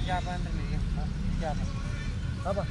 Jaman ini. Jaman. Apa?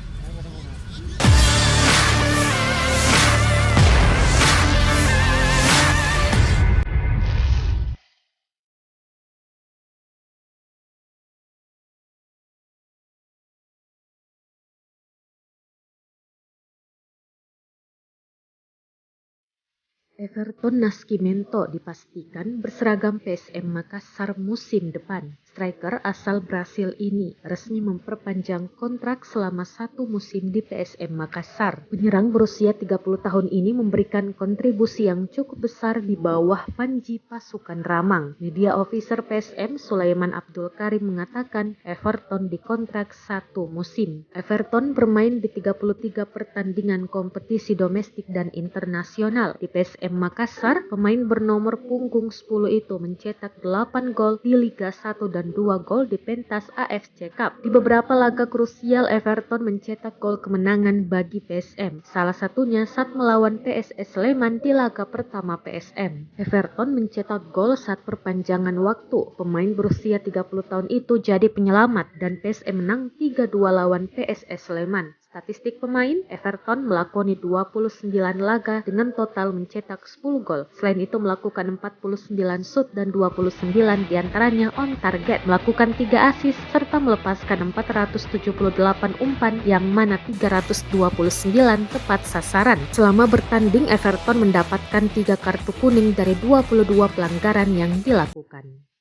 Everton Nascimento dipastikan berseragam PSM Makassar musim depan. Striker asal Brasil ini resmi memperpanjang kontrak selama 1 musim di PSM Makassar. Penyerang berusia 30 tahun ini memberikan kontribusi yang cukup besar di bawah Panji Pasukan Ramang. Media officer PSM Sulaiman Abdul Karim mengatakan Everton dikontrak 1 musim. Everton bermain di 33 pertandingan kompetisi domestik dan internasional. Di PSM Makassar, pemain bernomor punggung 10 itu mencetak 8 gol di Liga 1 dan 2 gol di pentas AFC Cup. Di beberapa laga krusial, Everton mencetak gol kemenangan bagi PSM. Salah satunya saat melawan PSS Sleman di laga pertama PSM. Everton mencetak gol saat perpanjangan waktu. Pemain berusia 30 tahun itu jadi penyelamat dan PSM menang 3-2 lawan PSS Sleman. Statistik pemain, Everton melakoni 29 laga dengan total mencetak 10 gol. Selain itu melakukan 49 shoot dan 29 diantaranya on target, melakukan 3 assist serta melepaskan 478 umpan yang mana 329 tepat sasaran. Selama bertanding, Everton mendapatkan 3 kartu kuning dari 22 pelanggaran yang dilakukan.